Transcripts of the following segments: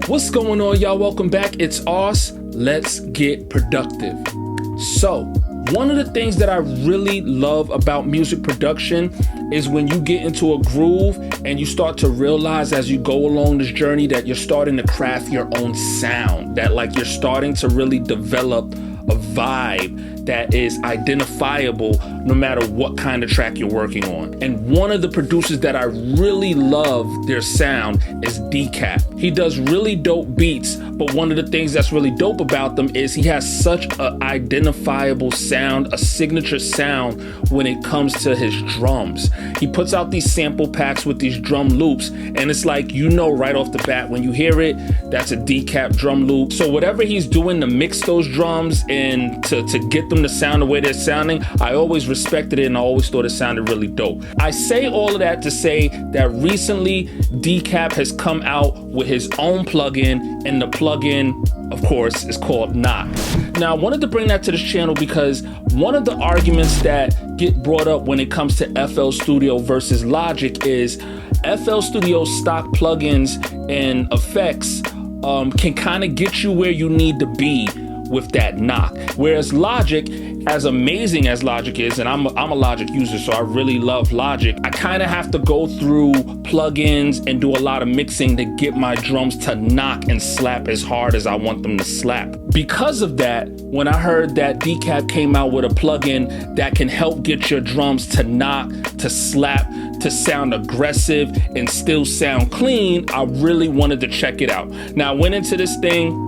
What's going on, y'all? Welcome back. It's Ars. Let's get productive. So, one of the things that I really love about music production is when you get into a groove and you start to realize as you go along this journey that you're starting to craft your own sound, that like you're starting to really develop a vibe that is identifiable no matter what kind of track you're working on. And one of the producers that I really love their sound is Decap. He does really dope beats, but one of the things that's really dope about them is he has such an identifiable sound, a signature sound when it comes to his drums. He puts out these sample packs with these drum loops, and it's like, you know right off the bat when you hear it, that's a Decap drum loop. So whatever he's doing to mix those drums and to get them to sound the way they're sounding, I always respected it and I always thought it sounded really dope. I say all of that to say that recently Decap has come out with his own plugin, and the plugin, of course, is called Knock. Now, I wanted to bring that to this channel because one of the arguments that get brought up when it comes to FL Studio versus Logic is FL Studio stock plugins and effects can kind of get you where you need to be with that knock. Whereas Logic, as amazing as Logic is, and I'm a Logic user, so I really love Logic, I kind of have to go through plugins and do a lot of mixing to get my drums to knock and slap as hard as I want them to slap. Because of that, when I heard that Decap came out with a plugin that can help get your drums to knock, to slap, to sound aggressive and still sound clean, I really wanted to check it out. Now, I went into this thing,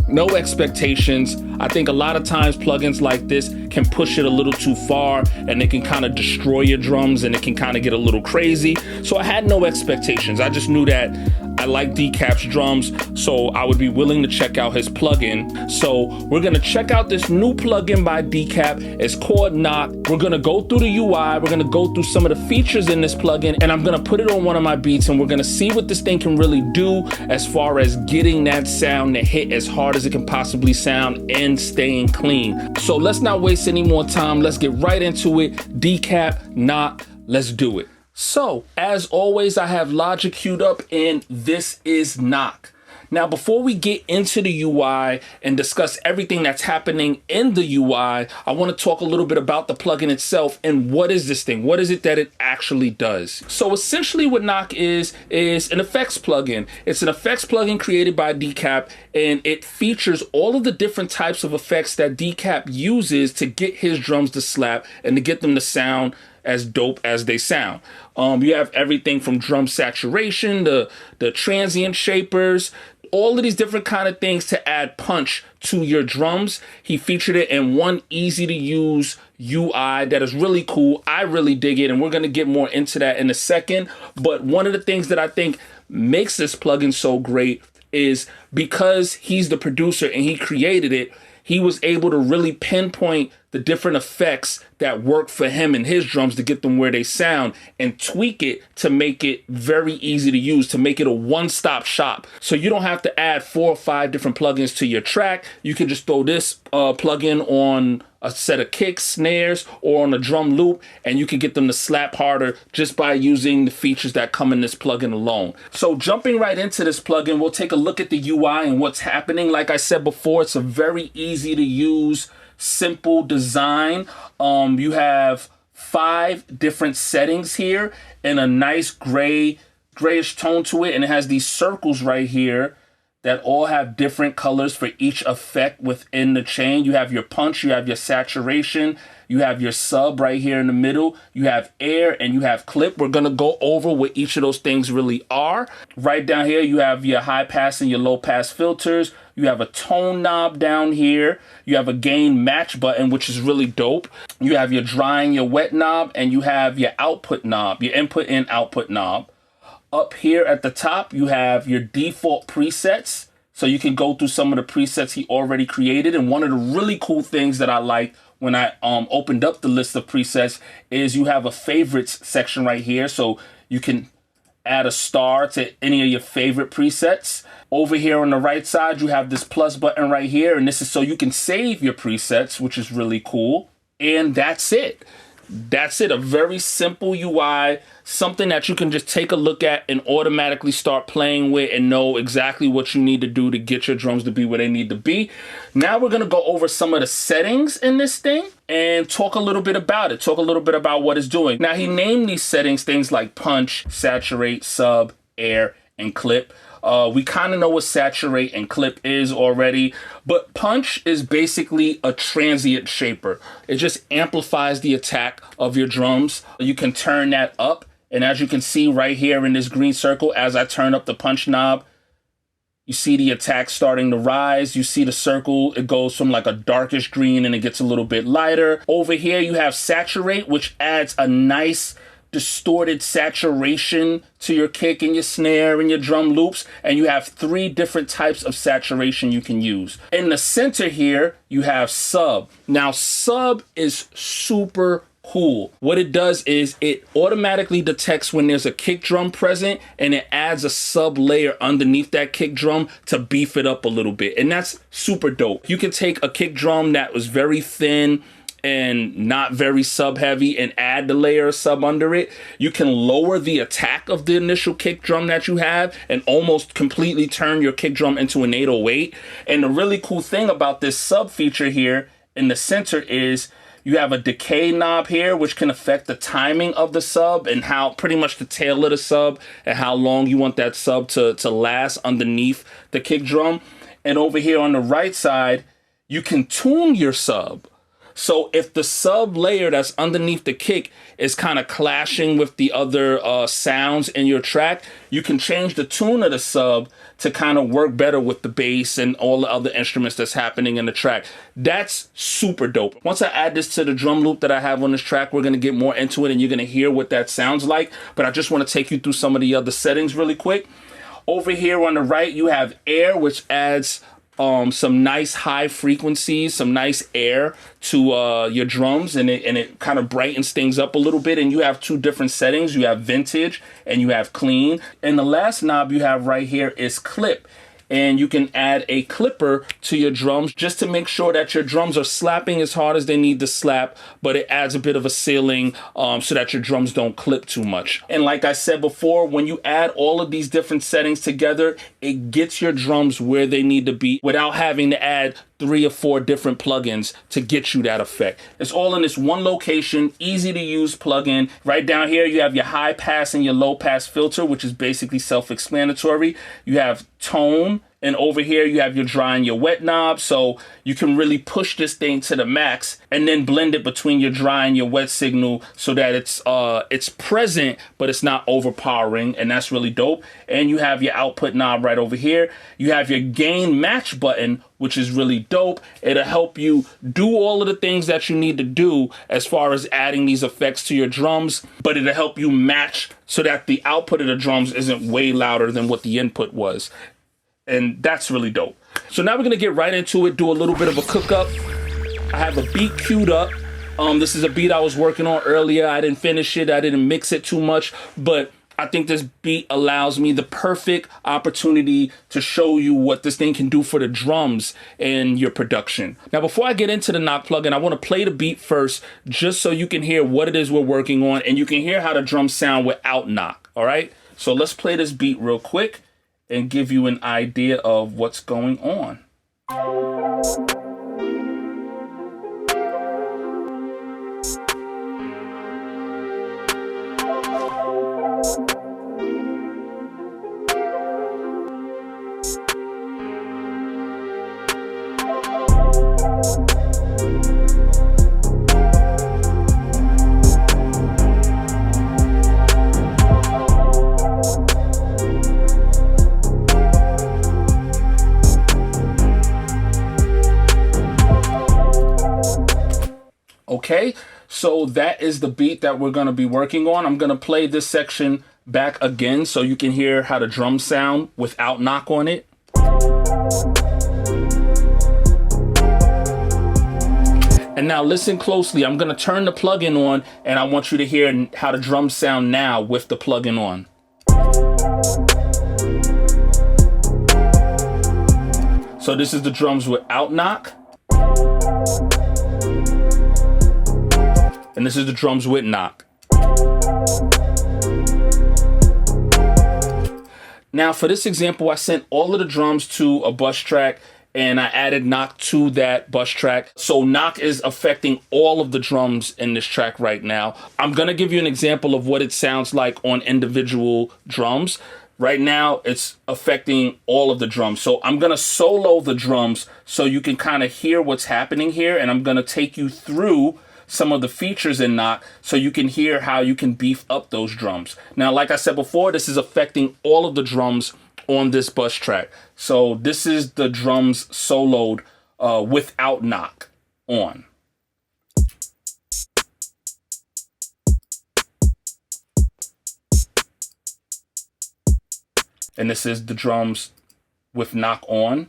no expectations. I think a lot of times plugins like this can push it a little too far and it can kind of destroy your drums and it can kind of get a little crazy. So I had no expectations. I just knew that I like Decap's drums, so I would be willing to check out his plugin. So we're gonna check out this new plugin by Decap. It's called Knock. We're gonna go through the UI. We're gonna go through some of the features in this plugin, and I'm gonna put it on one of my beats, and we're gonna see what this thing can really do as far as getting that sound to hit as hard as it can possibly sound and staying clean. So let's not waste any more time. Let's get right into it. Decap, Knock, let's do it. So, as always, I have Logic queued up, and this is Knock. Now, before we get into the UI and discuss everything that's happening in the UI, I want to talk a little bit about the plugin itself and what is this thing? What is it that it actually does? So essentially what Knock is an effects plugin. It's an effects plugin created by Decap, and it features all of the different types of effects that Decap uses to get his drums to slap and to get them to sound as dope as they sound. You have everything from drum saturation, the transient shapers, all of these different kind of things to add punch to your drums. He featured it in one easy to use UI that is really cool. I really dig it, and we're gonna get more into that in a second. But one of the things that I think makes this plugin so great is because he's the producer and he created it, he was able to really pinpoint the different effects that work for him and his drums to get them where they sound and tweak it to make it very easy to use, to make it a one-stop shop. So you don't have to add 4 or 5 different plugins to your track. You can just throw this plugin on a set of kicks, snares, or on a drum loop, and you can get them to slap harder just by using the features that come in this plugin alone. So jumping right into this plugin, we'll take a look at the UI and what's happening. Like I said before, it's a very easy to use, simple design. You have 5 different settings here and a nice grayish tone to it, and it has these circles right here that all have different colors for each effect within the chain. You have your punch, you have your saturation, you have your sub right here in the middle, you have air, and you have clip. We're gonna go over what each of those things really are. Right down here, you have your high pass and your low pass filters. You have a tone knob down here. You have a gain match button, which is really dope. You have your dry and your wet knob, and you have your output knob, your input and output knob. Up here at the top, you have your default presets. So you can go through some of the presets he already created. And one of the really cool things that I liked when I opened up the list of presets is you have a favorites section right here. So you can add a star to any of your favorite presets. Over here on the right side, you have this plus button right here. And this is so you can save your presets, which is really cool. And that's it. That's it, a very simple UI, something that you can just take a look at and automatically start playing with and know exactly what you need to do to get your drums to be where they need to be. Now we're gonna go over some of the settings in this thing and talk a little bit about it, talk a little bit about what it's doing. Now he named these settings things like punch, saturate, sub, air, and clip. We kind of know what saturate and clip is already, but punch is basically a transient shaper. It just amplifies the attack of your drums. You can turn that up, and as you can see right here in this green circle, as I turn up the punch knob, you see the attack starting to rise. You see the circle, it goes from like a darkish green and it gets a little bit lighter. Over here you have saturate, which adds a nice distorted saturation to your kick and your snare and your drum loops, and you have 3 different types of saturation you can use. In the center here, you have sub. Now, sub is super cool. What it does is it automatically detects when there's a kick drum present, and it adds a sub layer underneath that kick drum to beef it up a little bit, and that's super dope. You can take a kick drum that was very thin and not very sub heavy and add the layer of sub under it. You can lower the attack of the initial kick drum that you have and almost completely turn your kick drum into an 808. And the really cool thing about this sub feature here in the center is you have a decay knob here, which can affect the timing of the sub and how pretty much the tail of the sub and how long you want that sub to last underneath the kick drum. And over here on the right side, you can tune your sub. So if the sub layer that's underneath the kick is kind of clashing with the other sounds in your track, you can change the tune of the sub to kind of work better with the bass and all the other instruments that's happening in the track. That's super dope. Once I add this to the drum loop that I have on this track, we're going to get more into it and you're going to hear what that sounds like. But I just want to take you through some of the other settings really quick. Over here on the right, you have air, which adds some nice high frequencies, some nice air to your drums, and it kind of brightens things up a little bit. And you have 2 different settings. You have vintage and you have clean. And the last knob you have right here is clip. And you can add a clipper to your drums just to make sure that your drums are slapping as hard as they need to slap, but it adds a bit of a ceiling so that your drums don't clip too much. And like I said before, when you add all of these different settings together, it gets your drums where they need to be without having to add 3 or 4 different plugins to get you that effect. It's all in this one location, easy to use plugin. Right down here, you have your high pass and your low pass filter, which is basically self-explanatory. You have tone, and over here you have your dry and your wet knob, so you can really push this thing to the max and then blend it between your dry and your wet signal so that it's present but it's not overpowering, and that's really dope. And you have your output knob right over here. You have your gain match button, which is really dope. It'll help you do all of the things that you need to do as far as adding these effects to your drums, but it'll help you match so that the output of the drums isn't way louder than what the input was. And that's really dope. So now we're gonna get right into it, do a little bit of a cook up. I have a beat queued up. This is a beat I was working on earlier. I didn't finish it, I didn't mix it too much, but I think this beat allows me the perfect opportunity to show you what this thing can do for the drums and your production. Now, before I get into the knock plugin, I want to play the beat first, just so you can hear what it is we're working on and you can hear how the drums sound without knock, all right? So let's play this beat real quick and give you an idea of what's going on. Okay, so that is the beat that we're going to be working on. I'm going to play this section back again so you can hear how the drums sound without knock on it. And now listen closely. I'm going to turn the plugin on and I want you to hear how the drums sound now with the plugin on. So this is the drums without knock. And this is the drums with knock. Now for this example, I sent all of the drums to a bus track and I added knock to that bus track. So knock is affecting all of the drums in this track right now. I'm gonna give you an example of what it sounds like on individual drums. Right now, it's affecting all of the drums. So I'm gonna solo the drums so you can kind of hear what's happening here, and I'm gonna take you through some of the features in knock so you can hear how you can beef up those drums. Now, like I said before, this is affecting all of the drums on this bus track. So this is the drums soloed without knock on. And this is the drums with knock on.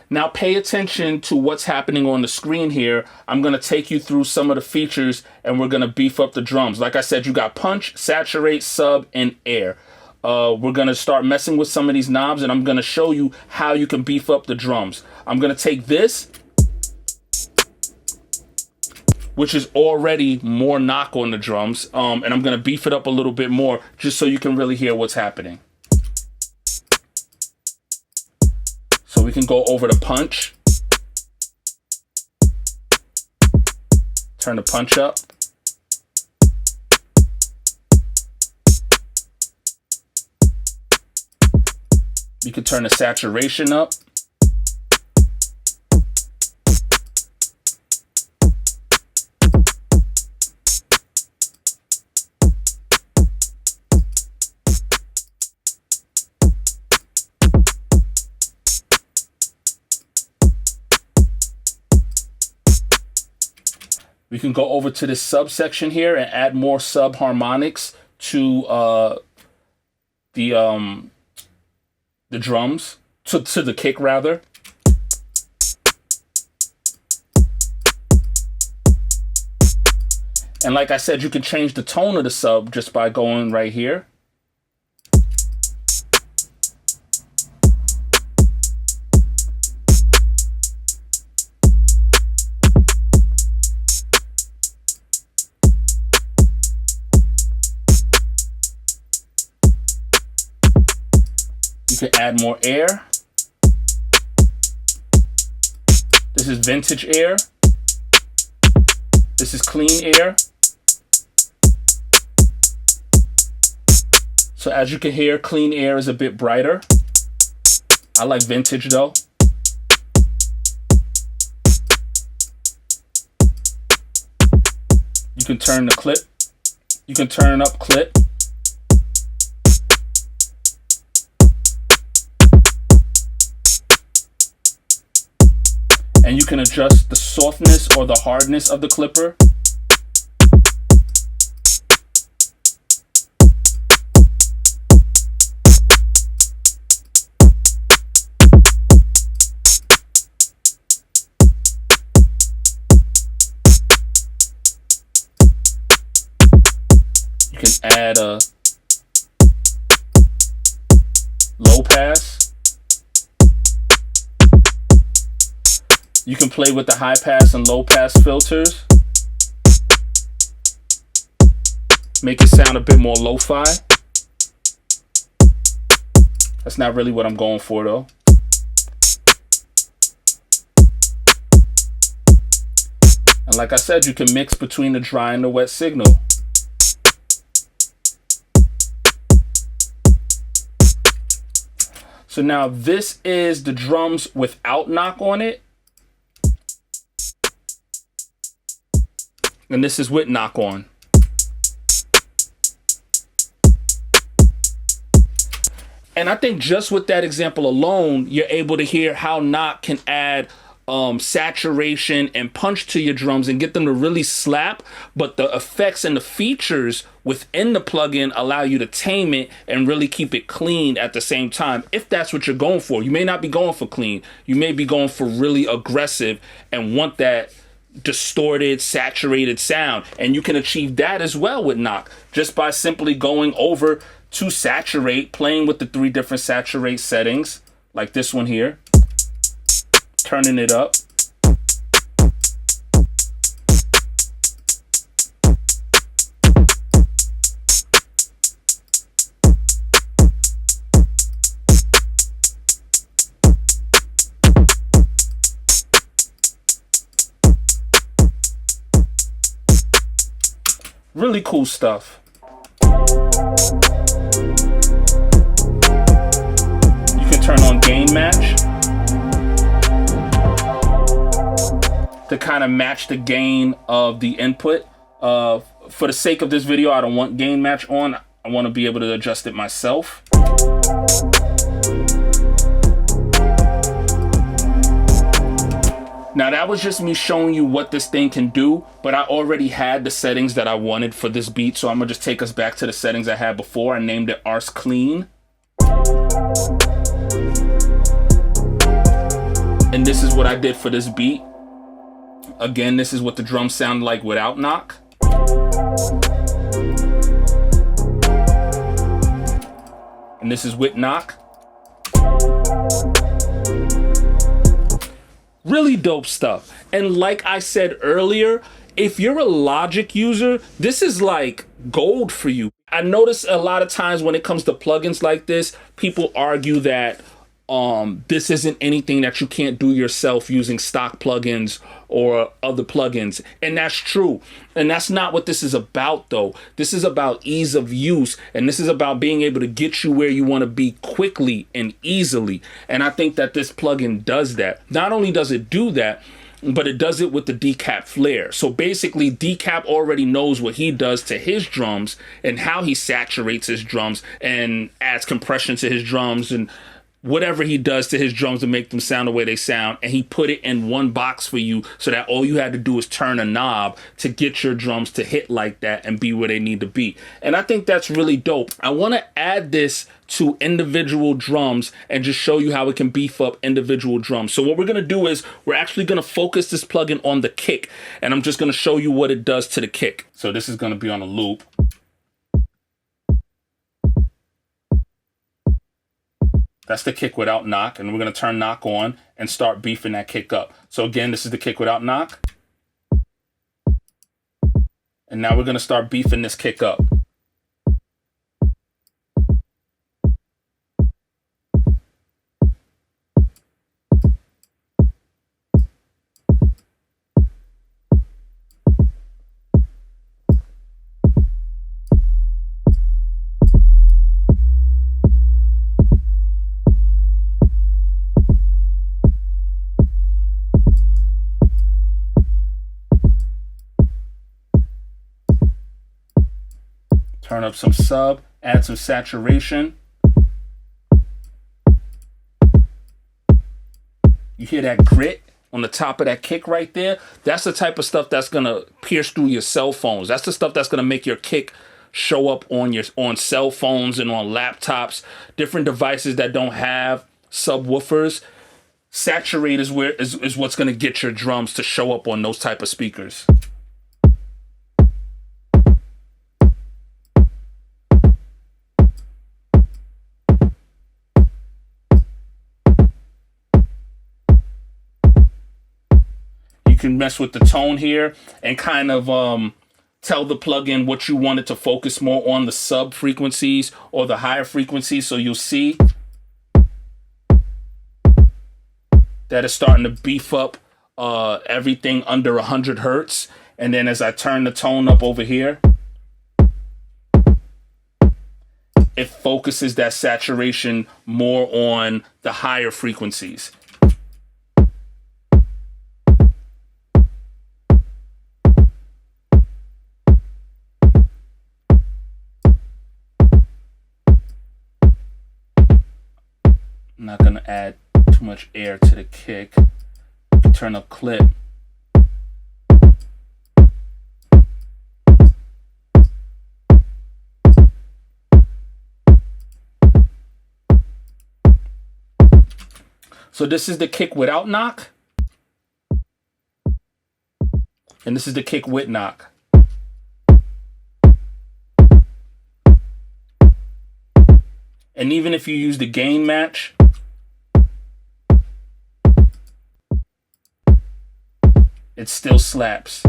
Now pay attention to what's happening on the screen here. I'm gonna take you through some of the features and we're gonna beef up the drums. Like I said, you got punch, saturate, sub, and air. We're gonna start messing with some of these knobs and I'm gonna show you how you can beef up the drums. I'm gonna take this, which is already more knock on the drums, and I'm gonna beef it up a little bit more just so you can really hear what's happening. So we can go over the punch. Turn the punch up. You can turn the saturation up. We can go over to this subsection here and add more sub harmonics to the drums, to the kick rather. And like I said, you can change the tone of the sub just by going right here. You can add more air. This is vintage air. This is clean air. So as you can hear, clean air is a bit brighter. I like vintage though. You can turn the clip. You can turn up clip. And you can adjust the softness or the hardness of the clipper. You can add a low pass. You can play with the high pass and low pass filters. Make it sound a bit more lo-fi. That's not really what I'm going for though. And like I said, you can mix between the dry and the wet signal. So now this is the drums without knock on it. And this is with knock on. And I think just with that example alone, you're able to hear how knock can add saturation and punch to your drums and get them to really slap, but the effects and the features within the plugin allow you to tame it and really keep it clean at the same time, if that's what you're going for. You may not be going for clean. You may be going for really aggressive and want that distorted, saturated sound, and you can achieve that as well with knock just by simply going over to saturate, playing with the 3 different saturate settings like this one here. turning it up. Really cool stuff. You can turn on gain match to kind of match the gain of the input. For the sake of this video, I don't want gain match on. I want to be able to adjust it myself. Now that was just me showing you what this thing can do, but I already had the settings that I wanted for this beat, so I'm gonna just take us back to the settings I had before. I named it Ars Clean. And this is what I did for this beat. Again, this is what the drums sound like without knock. And this is with knock. Really dope stuff. And like I said earlier, if you're a Logic user, this is like gold for you. I notice a lot of times when it comes to plugins like this, people argue that this isn't anything that you can't do yourself using stock plugins or other plugins. And that's true. And that's not what this is about, though. This is about ease of use. And this is about being able to get you where you want to be quickly and easily. And I think that this plugin does that. Not only does it do that, but it does it with the Decap flair. So basically, Decap already knows what he does to his drums and how he saturates his drums and adds compression to his drums and whatever he does to his drums to make them sound the way they sound, and he put it in one box for you so that all you had to do is turn a knob to get your drums to hit like that and be where they need to be. And I think that's really dope. I want to add this to individual drums and just show you how it can beef up individual drums. So what we're going to do is we're actually going to focus this plugin on the kick, and I'm just going to show you what it does to the kick. So this is going to be on a loop. That's the kick without knock, and we're going to turn knock on and start beefing that kick up. So again, this is the kick without knock. And now we're going to start beefing this kick up. Turn up some sub, add some saturation. You hear that grit on the top of that kick right there? That's the type of stuff that's gonna pierce through your cell phones. That's the stuff that's gonna make your kick show up on cell phones and on laptops, different devices that don't have subwoofers. Saturate is what's gonna get your drums to show up on those type of speakers. You can mess with the tone here and kind of tell the plugin what you want it to focus more on, the sub frequencies or the higher frequencies. So you'll see that it's starting to beef up everything under 100 hertz. And then as I turn the tone up over here, it focuses that saturation more on the higher frequencies. I'm not going to add too much air to the kick. Turn up clip. So this is the kick without knock. And this is the kick with knock. And even if you use the gain match, it still slaps.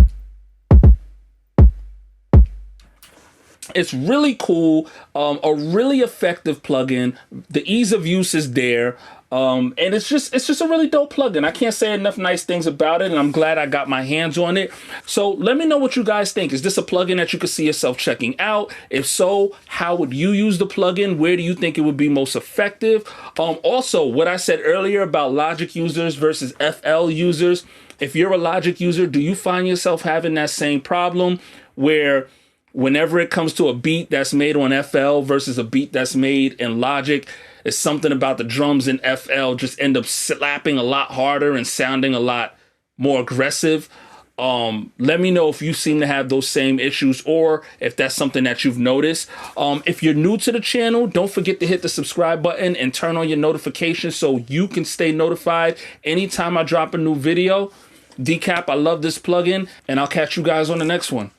It's really cool, a really effective plugin. The ease of use is there, and it's just a really dope plugin. I can't say enough nice things about it, and I'm glad I got my hands on it. So let me know what you guys think. Is this a plugin that you could see yourself checking out? If so, how would you use the plugin? Where do you think it would be most effective? Also, what I said earlier about Logic users versus FL users, if you're a Logic user, do you find yourself having that same problem where whenever it comes to a beat that's made on FL versus a beat that's made in Logic, it's something about the drums in FL just end up slapping a lot harder and sounding a lot more aggressive? Let me know if you seem to have those same issues or if that's something that you've noticed. If you're new to the channel, don't forget to hit the subscribe button and turn on your notifications so you can stay notified anytime I drop a new video. Decap, I love this plugin, and I'll catch you guys on the next one.